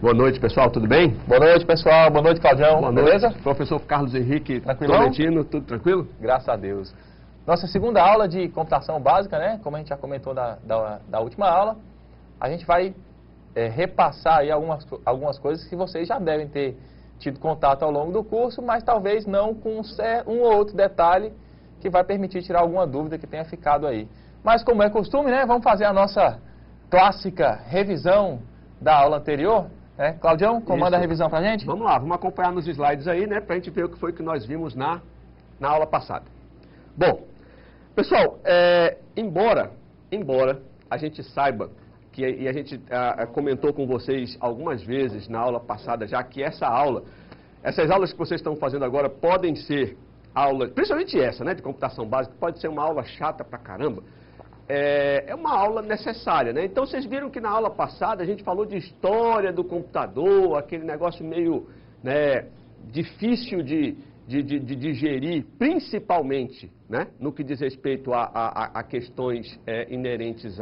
Boa noite, pessoal, tudo bem? Boa noite, pessoal. Boa noite, Claudião. Boa Beleza? noite. Professor Carlos Henrique Tranquilão? Tolentino, tudo tranquilo? Graças a Deus. Nossa segunda aula de computação básica, né? Como a gente já comentou da última aula, a gente vai repassar aí algumas coisas que vocês já devem ter tido contato ao longo do curso, mas talvez não com um ou outro detalhe que vai permitir tirar alguma dúvida que tenha ficado aí. Mas como é costume, né? Vamos fazer a nossa clássica revisão da aula anterior. Claudião, comanda a revisão pra gente? Vamos lá, vamos acompanhar nos slides aí, né, pra gente ver o que foi que nós vimos na aula passada. Bom, pessoal, embora a gente saiba, e a gente comentou com vocês algumas vezes na aula passada já, que essas aulas que vocês estão fazendo agora podem ser aulas, principalmente essa, né, de computação básica, pode ser uma aula chata pra caramba. É uma aula necessária, né? Então, vocês viram que na aula passada a gente falou de história do computador, aquele negócio meio, né, difícil de digerir, principalmente, né, no que diz respeito a questões inerentes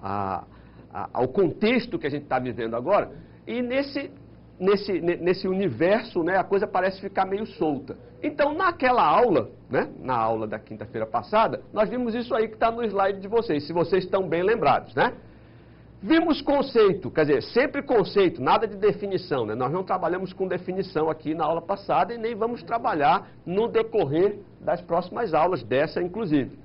ao contexto que a gente está vivendo agora. E nesse universo, né, a coisa parece ficar meio solta. Então, naquela aula, né, na aula da quinta-feira passada, nós vimos isso aí que está no slide de vocês, se vocês estão bem lembrados, né? Vimos conceito, quer dizer, sempre conceito, nada de definição, né? Nós não trabalhamos com definição aqui na aula passada e nem vamos trabalhar no decorrer das próximas aulas, dessa inclusive.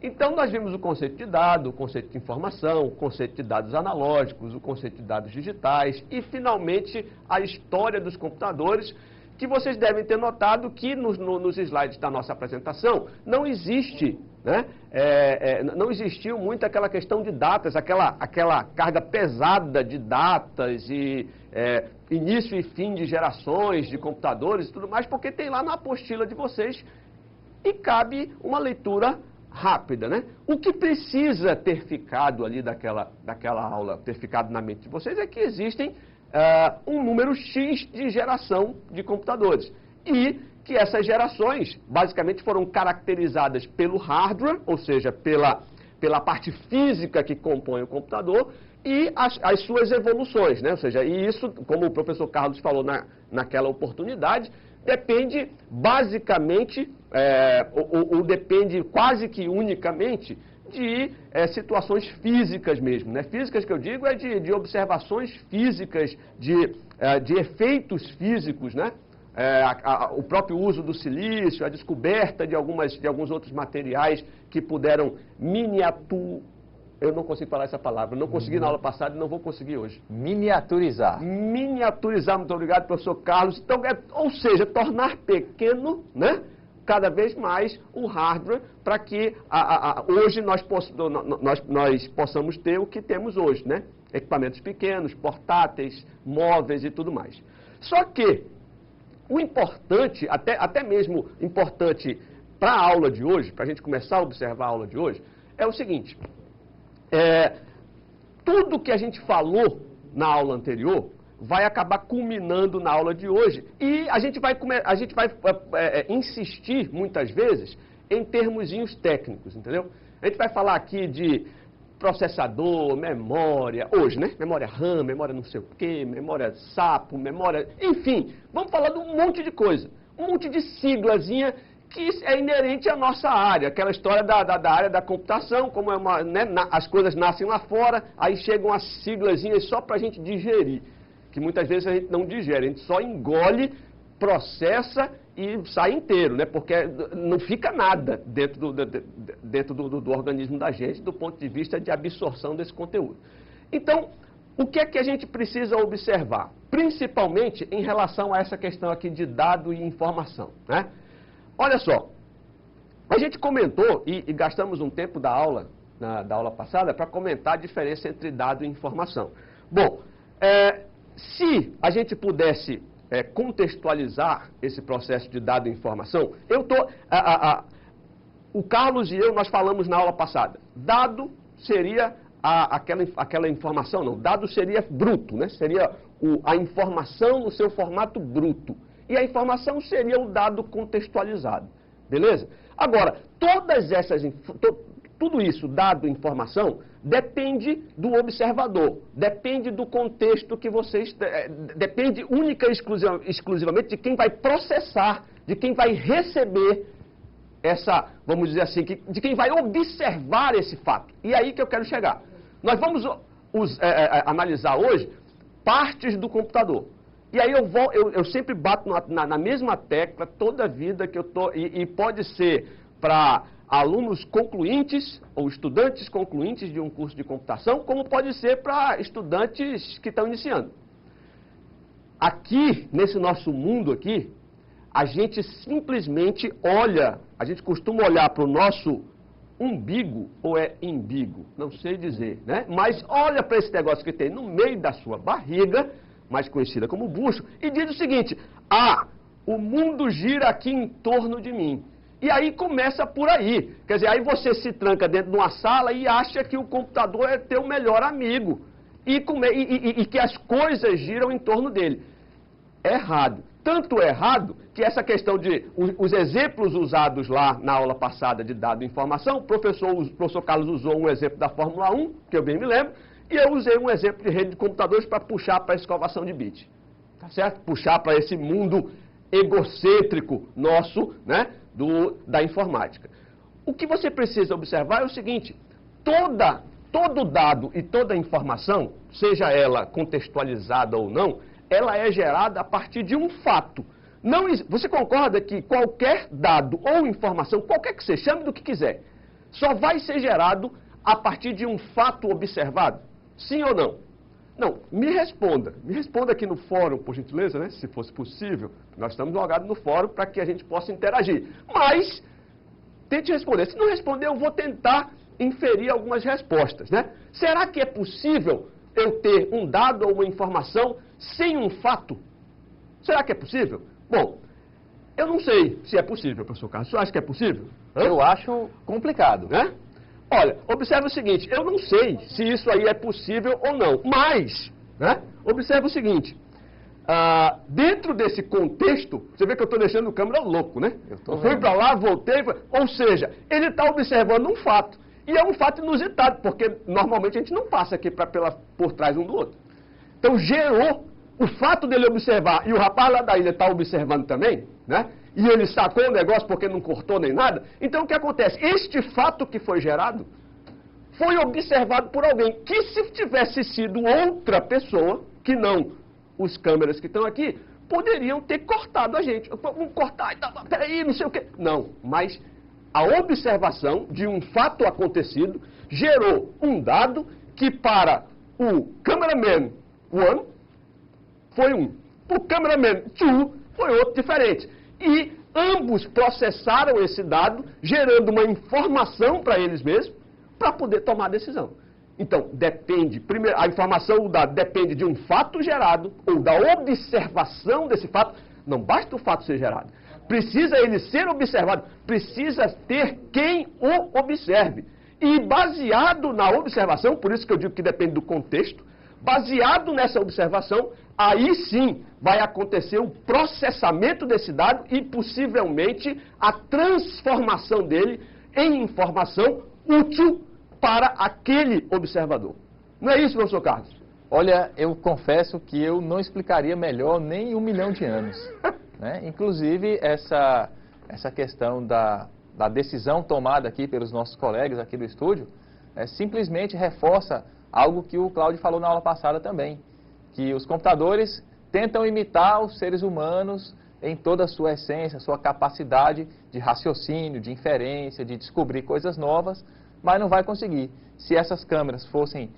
Então, nós vimos o conceito de dado, o conceito de informação, o conceito de dados analógicos, o conceito de dados digitais e, finalmente, a história dos computadores, que vocês devem ter notado que nos slides da nossa apresentação não existe, né, não existiu muito aquela questão de datas, aquela carga pesada de datas e início e fim de gerações de computadores e tudo mais, porque tem lá na apostila de vocês e cabe uma leitura rápida, né? O que precisa ter ficado ali daquela aula, ter ficado na mente de vocês, é que existem um número X de geração de computadores. E que essas gerações, basicamente, foram caracterizadas pelo hardware, ou seja, pela parte física que compõe o computador, e as suas evoluções, né? Ou seja, e isso, como o professor Carlos falou naquela oportunidade, depende basicamente, ou depende quase que unicamente, de situações físicas mesmo, né? Físicas que eu digo de observações físicas, de efeitos físicos, né? O próprio uso do silício, a descoberta de alguns outros materiais que puderam eu não consigo falar essa palavra, não consegui na aula passada e não vou conseguir hoje. Miniaturizar. Miniaturizar, muito obrigado, professor Carlos. Então, ou seja, tornar pequeno, né, cada vez mais o hardware para que hoje nós possamos ter o que temos hoje, né? Equipamentos pequenos, portáteis, móveis e tudo mais. Só que o importante, até mesmo importante para a aula de hoje, para a gente começar a observar a aula de hoje, é o seguinte: tudo que a gente falou na aula anterior vai acabar culminando na aula de hoje e a gente vai insistir muitas vezes em termozinhos técnicos, entendeu? A gente vai falar aqui de processador, memória, hoje, né? Memória RAM, memória não sei o quê, memória sapo, memória... Enfim, vamos falar de um monte de coisa, um monte de siglazinha que é inerente à nossa área, aquela história da área da computação, como as coisas nascem lá fora, aí chegam as siglazinhas só para a gente digerir, que muitas vezes a gente não digere, a gente só engole, processa e sai inteiro, né? Porque não fica nada dentro do organismo da gente, do ponto de vista de absorção desse conteúdo. Então, o que é que a gente precisa observar? Principalmente em relação a essa questão aqui de dado e informação, né? Olha só, a gente comentou e gastamos um tempo da aula passada para comentar a diferença entre dado e informação. Bom, se a gente pudesse contextualizar esse processo de dado e informação, o Carlos e eu, nós falamos na aula passada, dado seria aquela informação, não, dado seria bruto, né? Seria a informação no seu formato bruto. E a informação seria o dado contextualizado, beleza? Agora, tudo isso, dado informação, depende do observador, depende do contexto que vocês... depende única e exclusivamente de quem vai processar, de quem vai receber essa, vamos dizer assim, de quem vai observar esse fato. E aí que eu quero chegar. Nós vamos analisar hoje partes do computador. E aí eu sempre bato na mesma tecla toda a vida que eu estou... E pode ser para alunos concluintes ou estudantes concluintes de um curso de computação, como pode ser para estudantes que estão iniciando. Aqui, nesse nosso mundo aqui, a gente simplesmente olha, a gente costuma olhar para o nosso umbigo, ou é imbigo, não sei dizer, né? Mas olha para esse negócio que tem no meio da sua barriga, mais conhecida como bucho, e diz o seguinte: o mundo gira aqui em torno de mim. E aí começa por aí. Quer dizer, aí você se tranca dentro de uma sala e acha que o computador é teu melhor amigo. E que as coisas giram em torno dele. Errado. Tanto errado que essa questão de... Os exemplos usados lá na aula passada de dado e informação, o professor Carlos usou um exemplo da Fórmula 1, que eu bem me lembro, e eu usei um exemplo de rede de computadores para puxar para a escovação de bit. Tá certo? Puxar para esse mundo egocêntrico nosso, né? Da informática. O que você precisa observar é o seguinte: todo dado e toda informação, seja ela contextualizada ou não, ela é gerada a partir de um fato. Você concorda que qualquer dado ou informação, qualquer que você chame do que quiser, só vai ser gerado a partir de um fato observado? Sim ou não? Não, me responda aqui no fórum, por gentileza, né? Se fosse possível. Nós estamos logados no fórum para que a gente possa interagir. Mas, tente responder. Se não responder, eu vou tentar inferir algumas respostas, né? Será que é possível eu ter um dado ou uma informação sem um fato? Será que é possível? Bom, eu não sei se é possível, professor Carlos. Você acha que é possível? Eu acho complicado. Né? Olha, observe o seguinte, eu não sei se isso aí é possível ou não, mas, né, observe o seguinte, dentro desse contexto, você vê que eu estou deixando o câmera louco, né? Eu fui para lá, voltei, ou seja, ele está observando um fato, e é um fato inusitado, porque normalmente a gente não passa aqui por trás um do outro. Então gerou o fato dele observar, e o rapaz lá da ilha está observando também, né? E ele sacou o negócio porque não cortou nem nada. Então o que acontece? Este fato que foi gerado foi observado por alguém que, se tivesse sido outra pessoa, que não os câmeras que estão aqui, poderiam ter cortado a gente. Vamos cortar, peraí, não sei o quê. Não, mas a observação de um fato acontecido gerou um dado que para o cameraman 1 foi um. O cameraman 2 foi outro diferente. E ambos processaram esse dado, gerando uma informação para eles mesmos, para poder tomar a decisão. Então, depende, primeiro, a informação, o dado, depende de um fato gerado, ou da observação desse fato. Não basta o fato ser gerado. Precisa ele ser observado, precisa ter quem o observe. E baseado na observação, por isso que eu digo que depende do contexto, baseado nessa observação, aí sim vai acontecer o processamento desse dado e possivelmente a transformação dele em informação útil para aquele observador. Não é isso, professor Carlos? Olha, eu confesso que eu não explicaria melhor nem 1 milhão de anos. Né? Inclusive, essa questão da decisão tomada aqui pelos nossos colegas aqui do estúdio, simplesmente reforça algo que o Cláudio falou na aula passada também, que os computadores tentam imitar os seres humanos em toda a sua essência, sua capacidade de raciocínio, de inferência, de descobrir coisas novas, mas não vai conseguir. Se essas câmeras fossem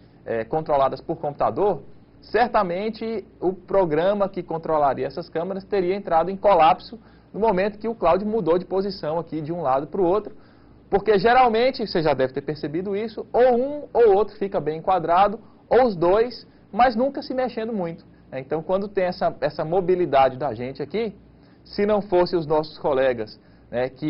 controladas por computador, certamente o programa que controlaria essas câmeras teria entrado em colapso no momento que o Cláudio mudou de posição aqui de um lado para o outro, porque geralmente, você já deve ter percebido isso, ou um ou outro fica bem enquadrado, ou os dois, mas nunca se mexendo muito. Então, quando tem essa mobilidade da gente aqui, se não fosse os nossos colegas, que